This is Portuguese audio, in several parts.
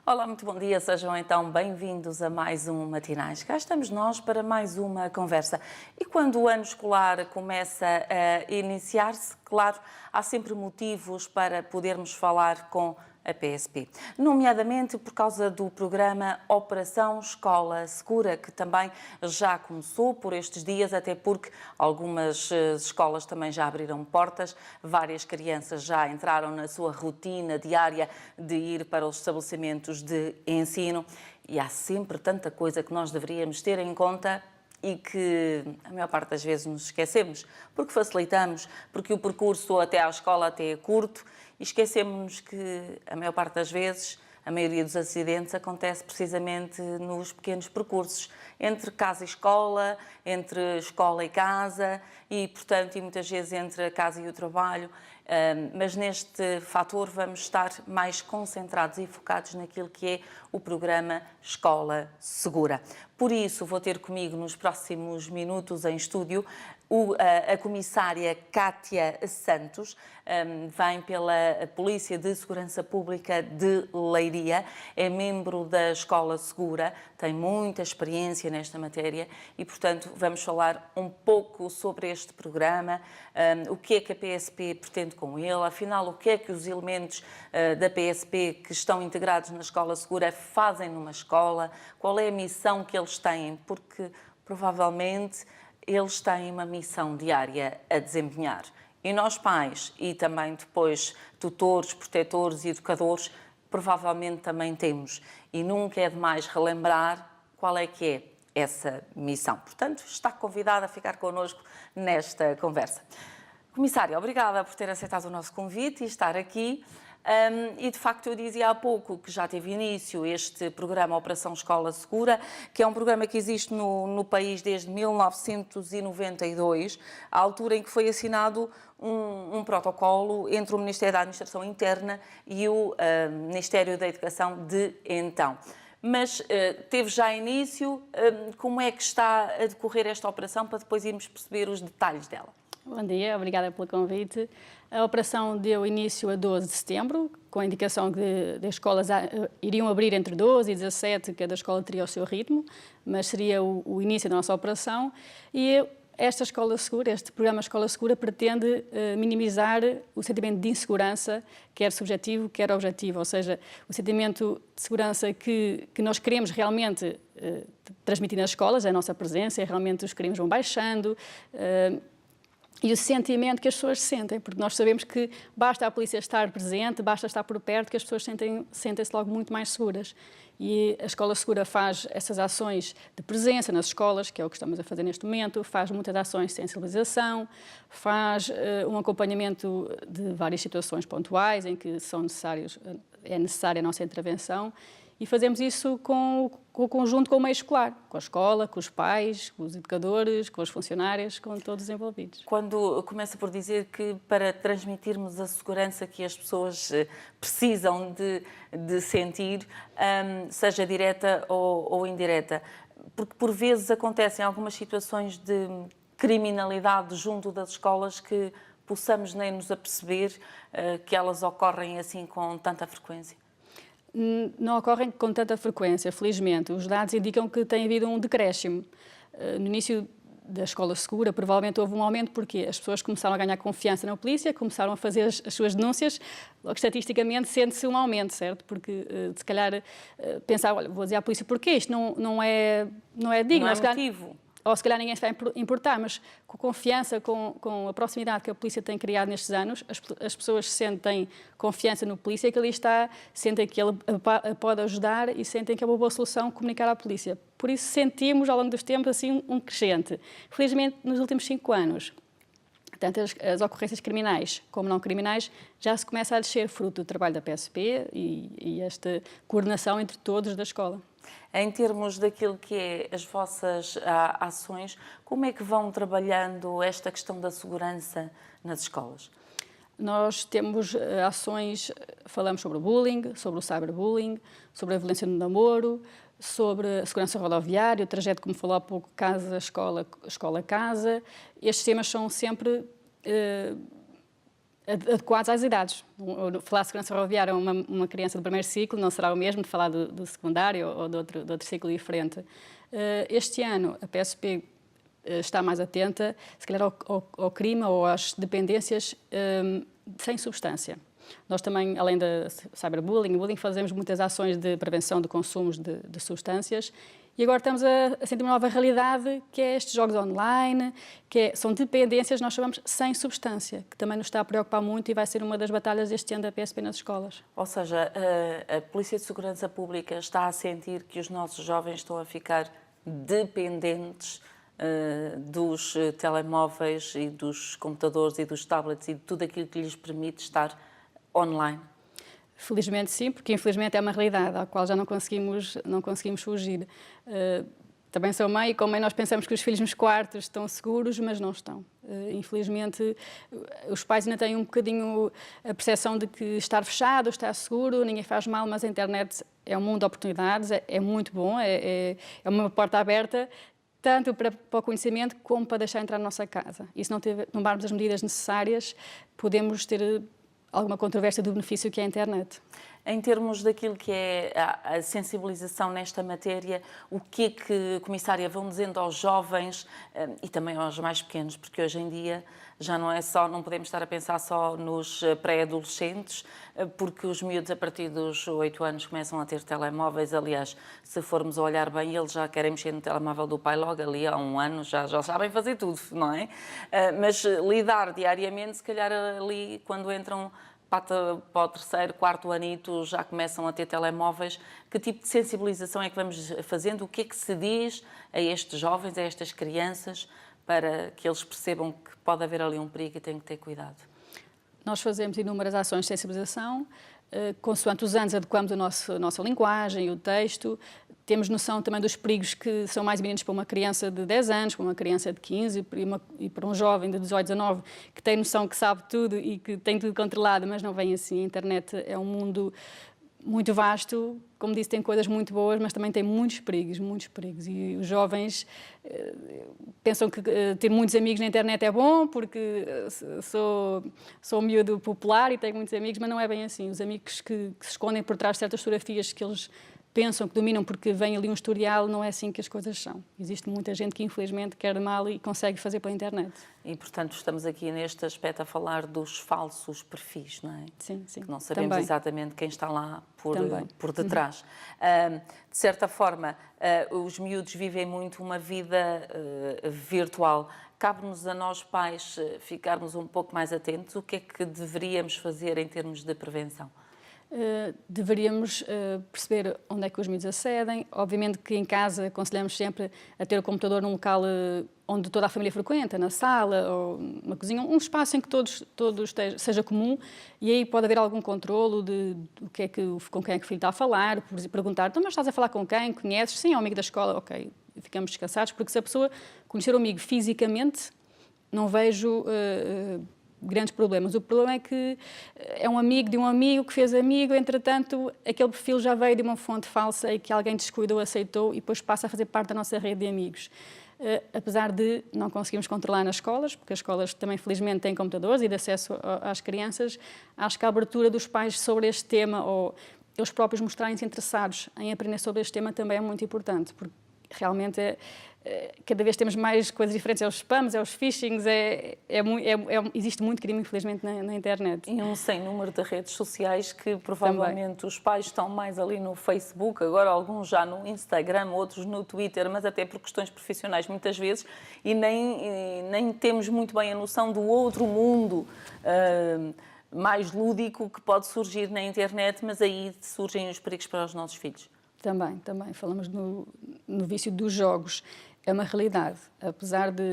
Olá, muito bom dia, sejam então bem-vindos a mais um Matinais. Cá estamos nós para mais uma conversa. E quando o ano escolar começa a iniciar-se, claro, há sempre motivos para podermos falar com a PSP, nomeadamente por causa do programa Operação Escola Segura, que também já começou por estes dias, até porque algumas escolas também já abriram portas, várias crianças já entraram na sua rotina diária de ir para os estabelecimentos de ensino e há sempre tanta coisa que nós deveríamos ter em conta e que a maior parte das vezes nos esquecemos, porque facilitamos, porque o percurso até à escola até é curto e esquecemos que a maior parte das vezes a maioria dos acidentes acontece precisamente nos pequenos percursos, entre casa e escola, entre escola e casa e, portanto, e muitas vezes entre a casa e o trabalho. Mas neste fator vamos estar mais concentrados e focados naquilo que é o programa Escola Segura. Por isso, vou ter comigo nos próximos minutos em estúdio a comissária Cátia Santos, vem pela Polícia de Segurança Pública de Leiria, é membro da Escola Segura, tem muita experiência nesta matéria e, portanto, vamos falar um pouco sobre este programa, o que é que a PSP pretende com ele, afinal, o que é que os elementos da PSP que estão integrados na Escola Segura fazem numa escola, qual é a missão que eles têm, porque provavelmente eles têm uma missão diária a desempenhar. E nós pais e também depois tutores, protetores e educadores provavelmente também temos. E nunca é demais relembrar qual é que é essa missão. Portanto, está convidada a ficar connosco nesta conversa. Comissária, obrigada por ter aceitado o nosso convite e estar aqui. E de facto eu dizia há pouco que já teve início este programa Operação Escola Segura, que é um programa que existe no país desde 1992, à altura em que foi assinado um protocolo entre o Ministério da Administração Interna e o Ministério da Educação de então. Mas teve já início, como é que está a decorrer esta operação para depois irmos perceber os detalhes dela? Bom dia, obrigada pelo convite. A operação deu início a 12 de setembro, com a indicação que as escolas iriam abrir entre 12 e 17, cada escola teria o seu ritmo, mas seria o início da nossa operação. E esta Escola Segura, este programa Escola Segura, pretende minimizar o sentimento de insegurança, quer subjetivo, quer objetivo, ou seja, o sentimento de segurança que nós queremos realmente transmitir nas escolas, a nossa presença, realmente os crimes vão baixando, e o sentimento que as pessoas sentem, porque nós sabemos que basta a polícia estar presente, basta estar por perto, que as pessoas sentem-se logo muito mais seguras. E a Escola Segura faz essas ações de presença nas escolas, que é o que estamos a fazer neste momento, faz muitas ações de sensibilização, faz um acompanhamento de várias situações pontuais em que é necessária a nossa intervenção. E fazemos isso com o conjunto, com o meio escolar, com a escola, com os pais, com os educadores, com os funcionários, com todos os envolvidos. Quando começa por dizer que para transmitirmos a segurança que as pessoas precisam de sentir, seja direta ou indireta, porque por vezes acontecem algumas situações de criminalidade junto das escolas que possamos nem nos aperceber que elas ocorrem assim com tanta frequência. Não ocorrem com tanta frequência, felizmente. Os dados indicam que tem havido um decréscimo. No início da Escola Segura, provavelmente houve um aumento porque as pessoas começaram a ganhar confiança na polícia, começaram a fazer as suas denúncias, logo estatisticamente sente-se um aumento, certo? Porque se calhar pensar, olha, vou dizer à polícia porquê, isto não é digno. Não é motivo. Ou se calhar ninguém se vai importar, mas com a confiança, com a proximidade que a polícia tem criado nestes anos, as pessoas sentem confiança no polícia que ali está, sentem que ele pode ajudar e sentem que é uma boa solução comunicar à polícia. Por isso sentimos ao longo dos tempos assim um crescente. Felizmente, nos últimos 5 anos, tanto as ocorrências criminais como não criminais já se começa a descer fruto do trabalho da PSP e esta coordenação entre todos da escola. Em termos daquilo que é as vossas ações, como é que vão trabalhando esta questão da segurança nas escolas? Nós temos ações, falamos sobre o bullying, sobre o cyberbullying, sobre a violência no namoro, sobre a segurança rodoviária, o trajeto, como falou há pouco, casa-escola, escola-casa. Estes temas são sempre adequados às idades. Falar de segurança rodoviária a uma criança do primeiro ciclo não será o mesmo de falar do secundário ou de outro ciclo diferente. Este ano, a PSP está mais atenta, se calhar, ao crime ou às dependências sem substância. Nós também, além da cyberbullying e bullying, fazemos muitas ações de prevenção de consumos de substâncias. E agora estamos a sentir uma nova realidade, que é estes jogos online, são dependências, nós chamamos, sem substância, que também nos está a preocupar muito e vai ser uma das batalhas deste ano da PSP nas escolas. Ou seja, a Polícia de Segurança Pública está a sentir que os nossos jovens estão a ficar dependentes dos telemóveis e dos computadores e dos tablets e de tudo aquilo que lhes permite estar online? Felizmente sim, porque infelizmente é uma realidade à qual já não conseguimos fugir. Também sou mãe e como mãe nós pensamos que os filhos nos quartos estão seguros, mas não estão. Infelizmente os pais ainda têm um bocadinho a percepção de que estar fechado, estar seguro, ninguém faz mal, mas a internet é um mundo de oportunidades, é muito bom, é uma porta aberta, tanto para o conhecimento como para deixar entrar na nossa casa. E se não tomarmos as medidas necessárias, podemos ter alguma controvérsia do benefício que é a internet. Em termos daquilo que é a sensibilização nesta matéria, o que é que, Comissária, vão dizendo aos jovens e também aos mais pequenos, porque hoje em dia já não podemos estar a pensar só nos pré-adolescentes, porque os miúdos a partir dos 8 anos começam a ter telemóveis. Aliás, se formos a olhar bem, eles já querem mexer no telemóvel do pai logo ali há um ano, já sabem fazer tudo, não é? Mas lidar diariamente, se calhar ali quando entram para o terceiro, quarto anito, já começam a ter telemóveis. Que tipo de sensibilização é que vamos fazendo? O que é que se diz a estes jovens, a estas crianças, para que eles percebam que pode haver ali um perigo e têm que ter cuidado? Nós fazemos inúmeras ações de sensibilização, consoante os anos adequamos a nossa linguagem e o texto. Temos noção também dos perigos que são mais iminentes para uma criança de 10 anos, para uma criança de 15 e para um jovem de 18, 19, que tem noção que sabe tudo e que tem tudo controlado, mas não vem assim. A internet é um mundo muito vasto, como disse, tem coisas muito boas, mas também tem muitos perigos, muitos perigos. E os jovens pensam que ter muitos amigos na internet é bom, porque sou um miúdo popular e tenho muitos amigos, mas não é bem assim. Os amigos que se escondem por trás de certas fotografias que eles pensam que dominam porque vem ali um historial, não é assim que as coisas são. Existe muita gente que infelizmente quer mal e consegue fazer pela internet. E, portanto, estamos aqui neste aspecto a falar dos falsos perfis, não é? Sim, sim. Que não sabemos também. Exatamente quem está lá por detrás. Uhum. De certa forma, os miúdos vivem muito uma vida virtual. Cabe-nos a nós, pais, ficarmos um pouco mais atentos. O que é que deveríamos fazer em termos de prevenção? Deveríamos perceber onde é que os miúdos acedem. Obviamente que em casa aconselhamos sempre a ter o computador num local onde toda a família frequenta, na sala ou na cozinha, um espaço em que todos seja comum, e aí pode haver algum controlo de com quem é que o filho está a falar, perguntar, então, mas estás a falar com quem? Conheces? Sim, é um amigo da escola, ok. Ficamos descansados, porque se a pessoa conhecer o amigo fisicamente, não vejo grandes problemas. O problema é que é um amigo de um amigo que fez amigo, entretanto, aquele perfil já veio de uma fonte falsa e que alguém descuidou, aceitou e depois passa a fazer parte da nossa rede de amigos. Apesar de não conseguirmos controlar nas escolas, porque as escolas também, felizmente, têm computadores e de acesso às crianças, acho que a abertura dos pais sobre este tema, ou eles próprios mostrarem-se interessados em aprender sobre este tema, também é muito importante, porque realmente cada vez temos mais coisas diferentes, é os spams, é os phishings, existe muito crime, infelizmente, na internet. E um sem número de redes sociais que provavelmente também. Os pais estão mais ali no Facebook, agora alguns já no Instagram, outros no Twitter, mas até por questões profissionais muitas vezes, e nem temos muito bem a noção do outro mundo mais lúdico que pode surgir na internet, mas aí surgem os perigos para os nossos filhos. Também. Falamos no vício dos jogos. É uma realidade, apesar de,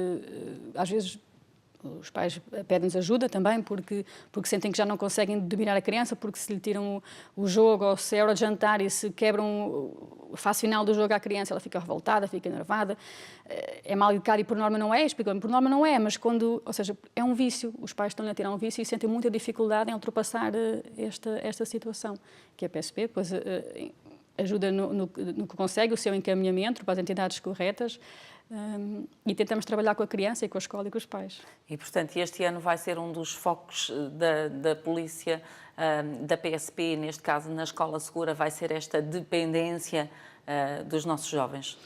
às vezes, os pais pedem-nos ajuda também, porque sentem que já não conseguem dominar a criança, porque se lhe tiram o jogo, ou se é hora de jantar e se quebram a fase final do jogo à criança, ela fica revoltada, fica enervada, é mal educada e por norma não é, explicam-me, por norma não é, mas ou seja, é um vício, os pais estão-lhe a tirar um vício e sentem muita dificuldade em ultrapassar esta situação, que é a PSP, pois ajuda no que consegue, o seu encaminhamento para as entidades corretas, e tentamos trabalhar com a criança e com a escola e com os pais. E, portanto, este ano vai ser um dos focos da polícia, da PSP, neste caso na Escola Segura, vai ser esta dependência dos nossos jovens?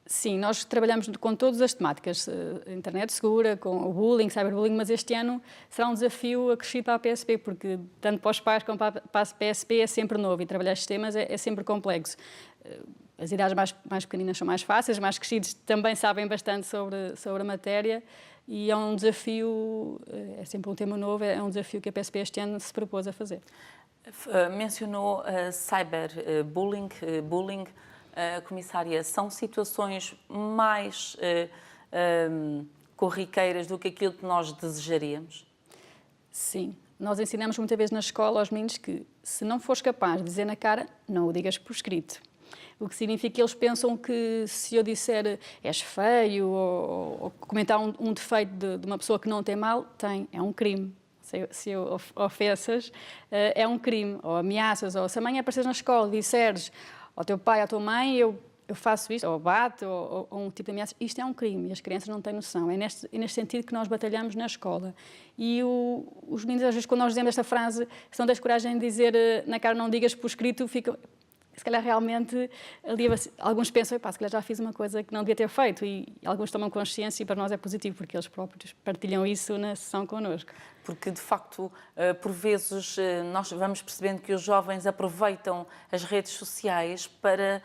Sim, nós trabalhamos com todas as temáticas, internet segura, com o bullying, cyberbullying, mas este ano será um desafio acrescido para a PSP, porque tanto para os pais como para a PSP é sempre novo e trabalhar estes temas é sempre complexo. As idades mais pequeninas são mais fáceis, mais crescidos também sabem bastante sobre a matéria e é um desafio, é sempre um tema novo, é um desafio que a PSP este ano se propôs a fazer. Mencionou cyberbullying, bullying. Comissária, são situações mais corriqueiras do que aquilo que nós desejaríamos? Sim. Nós ensinamos muitas vezes na escola aos meninos que, se não fores capaz de dizer na cara, não o digas por escrito. O que significa que eles pensam que se eu disser és feio ou comentar um defeito de uma pessoa que não tem mal, é um crime. Se eu ofensas, é um crime. Ou ameaças, ou se amanhã apareces na escola e disseres ao teu pai, à tua mãe, eu faço isto, ou bato, ou um tipo de ameaça. Isto é um crime e as crianças não têm noção. É neste sentido que nós batalhamos na escola. E os meninos, às vezes, quando nós dizemos esta frase, se não tens coragem de dizer na cara, não digas por escrito, ficam... Se calhar realmente, ali, alguns pensam, se calhar já fiz uma coisa que não devia ter feito, e alguns tomam consciência e para nós é positivo, porque eles próprios partilham isso na sessão connosco. Porque, de facto, por vezes nós vamos percebendo que os jovens aproveitam as redes sociais para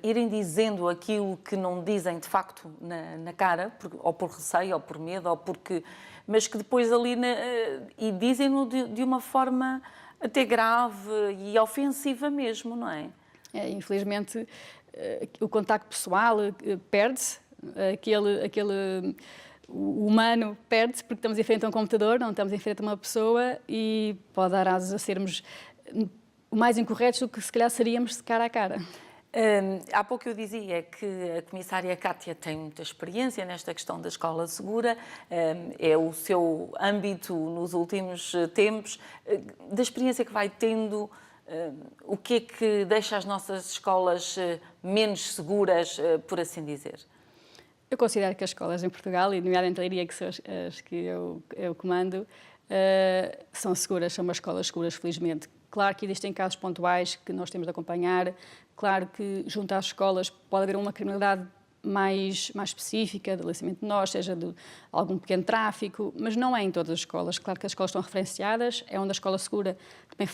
irem dizendo aquilo que não dizem, de facto, na cara, ou por receio, ou por medo, ou porque... Mas que depois ali... e dizem-no de uma forma até grave e ofensiva mesmo, não é? Infelizmente, o contacto pessoal perde-se, o humano perde-se porque estamos em frente a um computador, não estamos em frente a uma pessoa e pode dar asas a sermos mais incorretos do que se calhar seríamos de cara a cara. Há pouco eu dizia que a comissária Cátia tem muita experiência nesta questão da escola segura, é o seu âmbito nos últimos tempos. Da experiência que vai tendo, o que é que deixa as nossas escolas menos seguras, por assim dizer? Eu considero que as escolas em Portugal, e nomeadamente a Leiria, que são as que eu comando, são seguras, são umas escolas seguras, felizmente. Claro que existem casos pontuais que nós temos de acompanhar, claro que junto às escolas pode haver uma criminalidade mais específica, de aliciamento de nós, seja de algum pequeno tráfico, mas não é em todas as escolas. Claro que as escolas estão referenciadas, é onde a escola segura também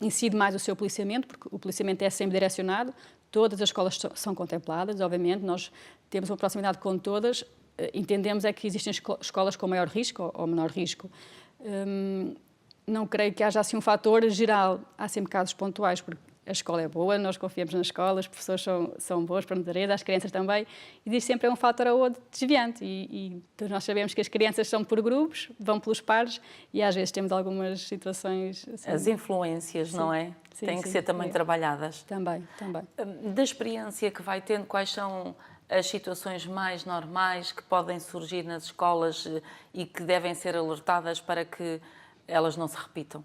incide mais o seu policiamento, porque o policiamento é sempre direcionado, todas as escolas são contempladas, obviamente, nós temos uma proximidade com todas, entendemos é que existem escolas com maior risco ou menor risco. Não creio que haja assim um fator geral, há sempre casos pontuais, porque a escola é boa, nós confiamos na escola, as pessoas são boas para natureza, as crianças também, e existe sempre um fator ou outro desviante, e todos nós sabemos que as crianças são por grupos, vão pelos pares, e às vezes temos algumas situações... Assim, as influências, sim, não é? Sim, têm que ser também trabalhadas. Também. Da experiência que vai tendo, quais são as situações mais normais que podem surgir nas escolas e que devem ser alertadas para que elas não se repitam?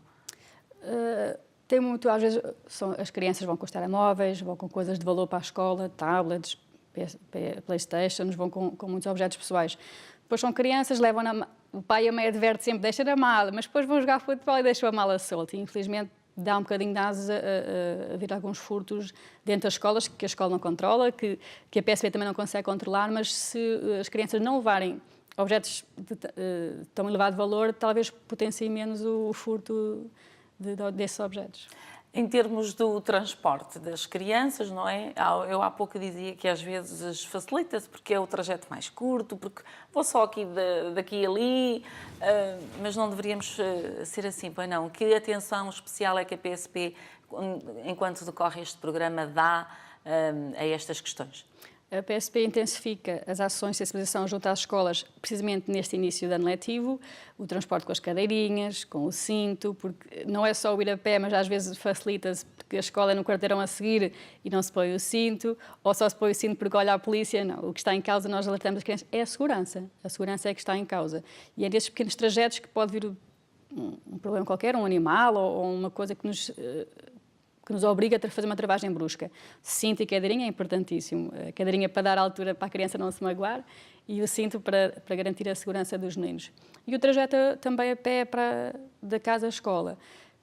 Tem muito, às vezes, as crianças vão com os telemóveis, vão com coisas de valor para a escola, tablets, Playstations, vão com muitos objetos pessoais. Depois são crianças, o pai e a mãe adverte sempre, deixa a mala, mas depois vão jogar futebol e deixam a mala solta. E, infelizmente, dá um bocadinho de asas a vir alguns furtos dentro das escolas, que a escola não controla, que a PSP também não consegue controlar, mas se as crianças não levarem objetos de tão elevado valor, talvez potenciem menos o furto desses objetos. Em termos do transporte das crianças, não é? Eu há pouco dizia que às vezes facilita-se porque é o trajeto mais curto, porque vou só daqui e ali, mas não deveríamos ser assim, pois não? Que atenção especial é que a PSP, enquanto decorre este programa, dá a estas questões? A PSP intensifica as ações de sensibilização junto às escolas, precisamente neste início de ano letivo, o transporte com as cadeirinhas, com o cinto, porque não é só o ir a pé, mas às vezes facilita-se porque a escola é no quarteirão a seguir e não se põe o cinto, ou só se põe o cinto porque olha a polícia. Não, o que está em causa, nós alertamos as crianças, é a segurança é que está em causa. E é desses pequenos trajetos que pode vir um problema qualquer, um animal ou uma coisa que que nos obriga a fazer uma travagem brusca. Cinto e cadeirinha é importantíssimo. A cadeirinha para dar altura para a criança não se magoar e o cinto para garantir a segurança dos meninos. E o trajeto também a pé da casa à escola,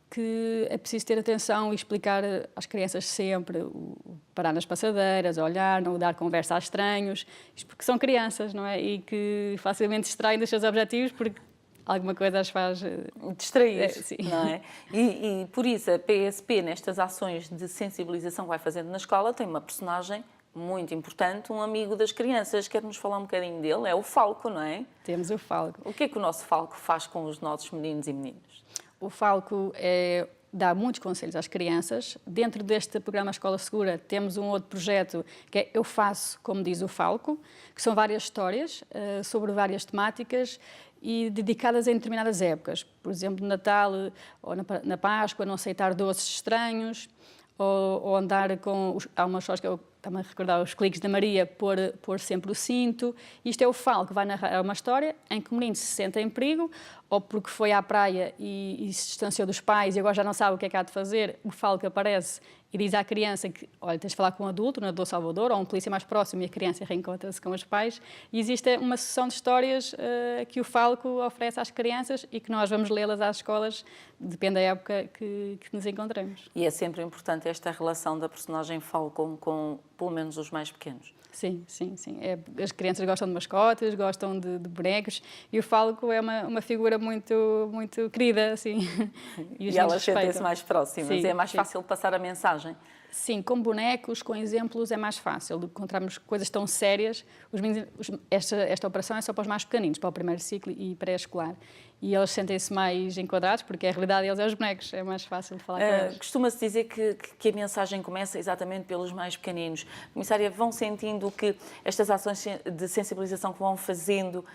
que é preciso ter atenção e explicar às crianças sempre, parar nas passadeiras, olhar, não dar conversa a estranhos, isto porque são crianças, não é? E que facilmente distraem dos seus objetivos porque alguma coisa as faz distrair, sim. Não é? E por isso a PSP, nestas ações de sensibilização que vai fazendo na escola, tem uma personagem muito importante, um amigo das crianças. Quer-nos falar um bocadinho dele? É o Falco, não é? Temos o Falco. O que é que o nosso Falco faz com os nossos meninos e meninas? O Falco dá muitos conselhos às crianças. Dentro deste programa Escola Segura temos um outro projeto que é Eu Faço Como Diz o Falco, que são várias histórias sobre várias temáticas e dedicadas a determinadas épocas. Por exemplo, no Natal ou na Páscoa, não aceitar doces estranhos, ou andar com... Há umas histórias que eu estava a recordar, os cliques da Maria, pôr sempre o cinto. Isto é o Falco que vai narrar uma história em que o menino se sente em perigo, ou porque foi à praia e se distanciou dos pais e agora já não sabe o que é que há de fazer, o Falco aparece e diz à criança que, olha, tens de falar com um adulto, um nadador Salvador, ou um polícia mais próximo, e a criança reencontra-se com os pais. E existe uma sessão de histórias que o Falco oferece às crianças e que nós vamos lê-las às escolas, depende da época que nos encontremos. E é sempre importante esta relação da personagem Falco com pelo menos os mais pequenos. Sim, sim, sim. As crianças gostam de mascotes, gostam de bonecos e o Falco é uma figura muito, muito querida, assim. E elas sentem-se mais próximas, sim, é mais sim. fácil passar a mensagem. Sim, com bonecos, com exemplos, é mais fácil. Encontrarmos coisas tão sérias. Esta operação é só para os mais pequeninos, para o primeiro ciclo e pré-escolar. E eles sentem-se mais enquadrados, porque a realidade deles é os bonecos, é mais fácil de falar com eles. Costuma-se dizer que a mensagem começa exatamente pelos mais pequeninos. Comissária, vão sentindo que estas ações de sensibilização que vão fazendo,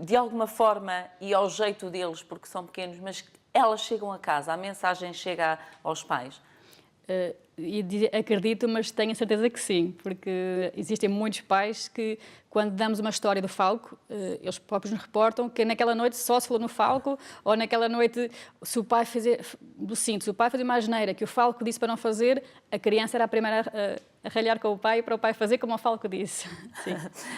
de alguma forma e ao jeito deles, porque são pequenos, mas elas chegam a casa, a mensagem chega aos pais? Acredito, mas tenho a certeza que sim, porque existem muitos pais que, quando damos uma história do Falco, eles próprios nos reportam que naquela noite só se falou no Falco, ou naquela noite, se o pai fazia uma asneira que o Falco disse para não fazer, a criança era a primeira a ralhar com o pai para o pai fazer como o Falco disse. Sim.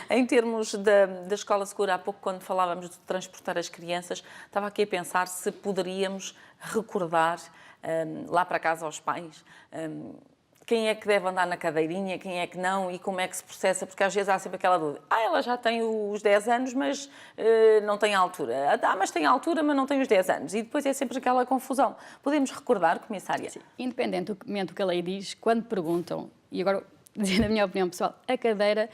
Em termos da Escola Segura, há pouco, quando falávamos de transportar as crianças, estava aqui a pensar se poderíamos recordar lá para casa aos pais quem é que deve andar na cadeirinha, quem é que não e como é que se processa, porque às vezes há sempre aquela dúvida. Ela já tem os 10 anos, mas não tem altura. Mas tem altura, mas não tem os 10 anos. E depois é sempre aquela confusão. Podemos recordar, Comissária? Sim. Independentemente do que a lei diz, quando perguntam, e agora, dizendo a minha opinião pessoal, a cadeira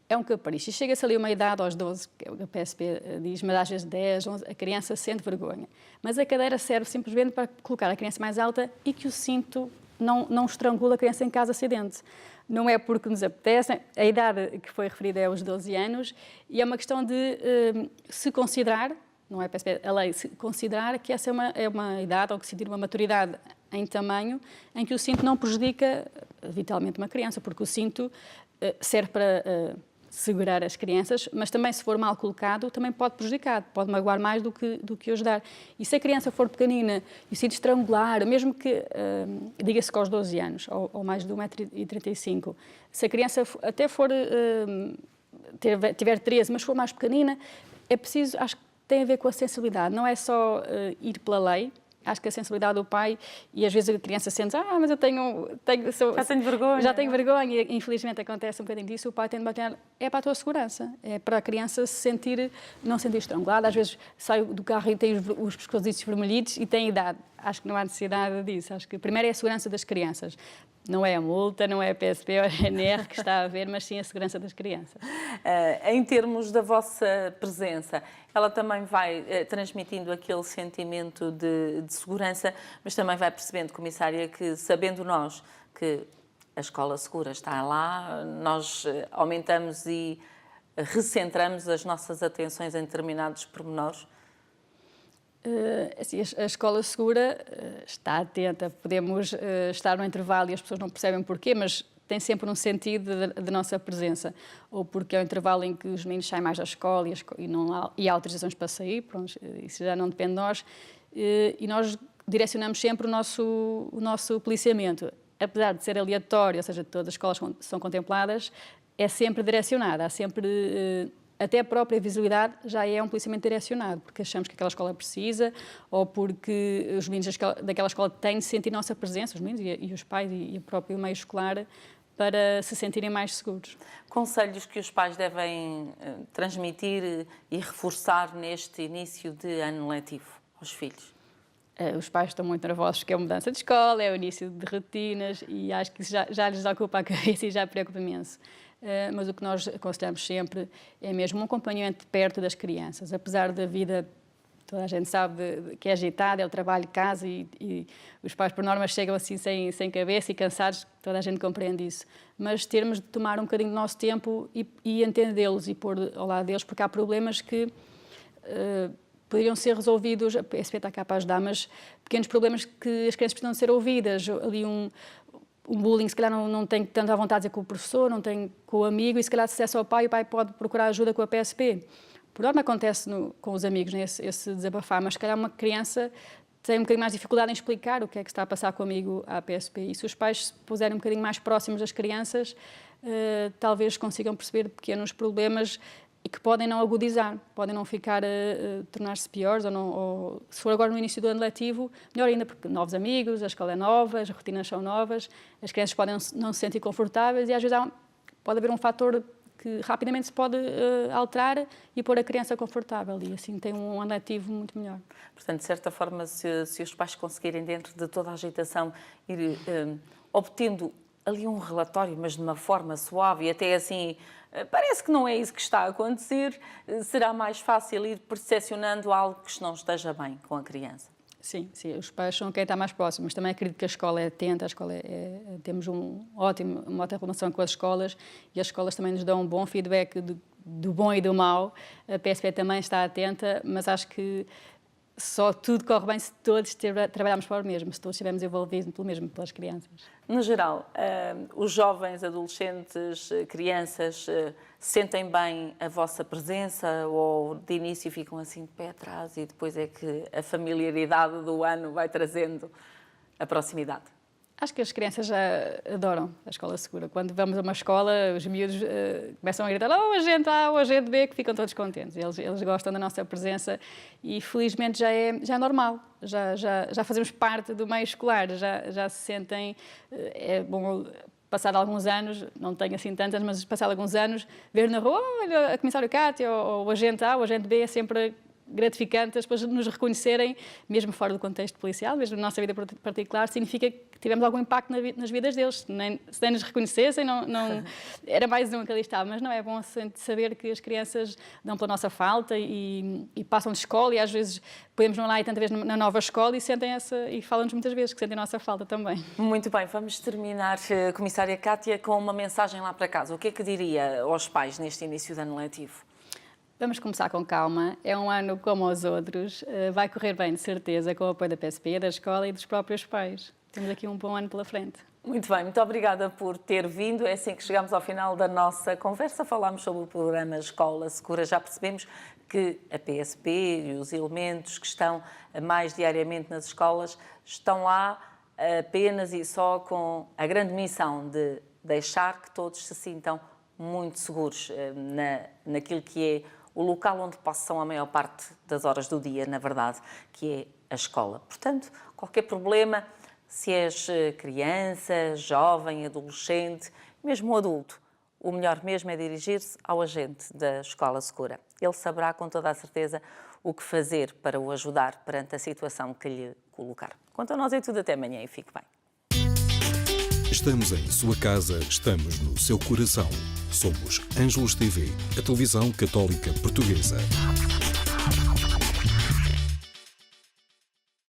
é um capricho. E chega-se ali uma idade aos 12, que a PSP diz, mas às vezes 10, 11, a criança sente vergonha. Mas a cadeira serve simplesmente para colocar a criança mais alta e que o cinto não estrangula a criança em caso de acidente. Não é porque nos apetece, a idade que foi referida é aos 12 anos, e é uma questão de se considerar, não é a PSP, a lei, se considerar que essa é uma idade, ou que se sentir uma maturidade em tamanho, em que o cinto não prejudica vitalmente uma criança, porque o cinto serve para segurar as crianças, mas também, se for mal colocado, também pode prejudicar, pode magoar mais do que ajudar. E se a criança for pequenina e o cinto estrangular, mesmo que, diga-se que aos 12 anos, ou mais de 1,35 m, se a criança até tiver 13, mas for mais pequenina, é preciso, acho que tem a ver com a sensibilidade, não é só ir pela lei. Acho que a sensibilidade do pai, e às vezes a criança sente, mas eu já tenho vergonha. Já tenho vergonha, e infelizmente acontece um bocadinho disso, o pai tem de bater, é para a tua segurança, é para a criança não sentir estrangulada, às vezes sai do carro e tem os pescoços vermelhitos e tem idade. Acho que não há necessidade disso, acho que primeiro é a segurança das crianças. Não é a multa, não é a PSP ou a NR que está a ver, mas sim a segurança das crianças. Em termos da vossa presença, ela também vai transmitindo aquele sentimento de segurança, mas também vai percebendo, Comissária, que sabendo nós que a Escola Segura está lá, nós aumentamos e recentramos as nossas atenções em determinados pormenores. Assim, a Escola Segura está atenta, podemos estar no intervalo e as pessoas não percebem porquê, mas tem sempre um sentido da nossa presença, ou porque é o intervalo em que os meninos saem mais da escola e há autorizações para sair, pronto, isso já não depende de nós, e nós direcionamos sempre o nosso policiamento. apesar de ser aleatório, ou seja, todas as escolas são contempladas, é sempre direcionada, há sempre... Até a própria visibilidade já é um policiamento direcionado, porque achamos que aquela escola precisa ou porque os meninos daquela escola têm de sentir nossa presença, os meninos e os pais e o próprio meio escolar, para se sentirem mais seguros. Conselhos que os pais devem transmitir e reforçar neste início de ano letivo aos filhos? Os pais estão muito nervosos porque é uma mudança de escola, é o início de rotinas e acho que isso já lhes ocupa a cabeça e já preocupa imenso. Mas o que nós aconselhamos sempre é mesmo um acompanhamento de perto das crianças. Apesar da vida, toda a gente sabe que é agitada, é o trabalho, casa e os pais, por norma, chegam assim sem cabeça e cansados, toda a gente compreende isso. Mas termos de tomar um bocadinho do nosso tempo e entendê-los e pôr ao lado deles, porque há problemas que poderiam ser resolvidos, a PSP está cá para ajudar, mas pequenos problemas que as crianças precisam de ser ouvidas, ali um bullying, se calhar não tem tanta vontade de dizer com o professor, não tem com o amigo, e se calhar se acessa ao pai, o pai pode procurar ajuda com a PSP. Por norma acontece com os amigos, né, esse desabafar, mas se calhar uma criança tem um bocadinho mais de dificuldade em explicar o que é que está a passar com o amigo à PSP. E se os pais se puserem um bocadinho mais próximos das crianças, talvez consigam perceber pequenos problemas e que podem não agudizar, podem não ficar a tornar-se piores, ou se for agora no início do ano letivo, melhor ainda, porque novos amigos, a escola é nova, as rotinas são novas, as crianças podem não se sentir confortáveis e às vezes pode haver um fator que rapidamente se pode alterar e pôr a criança confortável e assim tem um ano letivo muito melhor. Portanto, de certa forma, se os pais conseguirem, dentro de toda a agitação, ir obtendo ali um relatório, mas de uma forma suave e até assim... Parece que não é isso que está a acontecer, será mais fácil ir percepcionando algo que não esteja bem com a criança. Sim, os pais são quem está mais próximo, mas também acredito que a escola é atenta, temos uma ótima relação com as escolas e as escolas também nos dão um bom feedback do bom e do mau. A PSP também está atenta, mas acho que só tudo corre bem se todos trabalharmos para o mesmo, se todos estivermos envolvidos pelo mesmo, pelas crianças. No geral, os jovens, adolescentes, crianças, sentem bem a vossa presença ou de início ficam assim de pé atrás e depois é que a familiaridade do ano vai trazendo a proximidade? Acho que as crianças já adoram a escola segura. Quando vamos a uma escola, os miúdos começam a gritar o agente A, o agente B, que ficam todos contentes. Eles gostam da nossa presença e, felizmente, já é normal. Já fazemos parte do meio escolar, já se sentem... É bom, passado alguns anos, não tenho assim tantas, mas passado alguns anos, ver na rua, olha, a comissária Cátia, ou o agente A, o agente B, é sempre... gratificante as pessoas nos reconhecerem, mesmo fora do contexto policial, mesmo na nossa vida particular, significa que tivemos algum impacto nas vidas deles. Se nem nos reconhecessem, não era mais um que ali estava, mas não é bom saber que as crianças dão pela nossa falta e passam de escola e às vezes podemos não lá e tanta vez na nova escola e falam-nos muitas vezes que sentem a nossa falta também. Muito bem, vamos terminar, Comissária Cátia, com uma mensagem lá para casa. O que é que diria aos pais neste início de ano letivo? Vamos começar com calma, é um ano como os outros, vai correr bem, de certeza, com o apoio da PSP, da escola e dos próprios pais. Temos aqui um bom ano pela frente. Muito bem, muito obrigada por ter vindo. É assim que chegamos ao final da nossa conversa. Falámos sobre o programa Escola Segura. Já percebemos que a PSP e os elementos que estão mais diariamente nas escolas estão lá apenas e só com a grande missão de deixar que todos se sintam muito seguros naquilo que é o local onde passam a maior parte das horas do dia, na verdade, que é a escola. Portanto, qualquer problema, se és criança, jovem, adolescente, mesmo adulto, o melhor mesmo é dirigir-se ao agente da Escola Segura. Ele saberá com toda a certeza o que fazer para o ajudar perante a situação que lhe colocar. Quanto a nós é tudo, até amanhã e fique bem. Estamos em sua casa, estamos no seu coração. Somos Ângelos TV, a televisão católica portuguesa.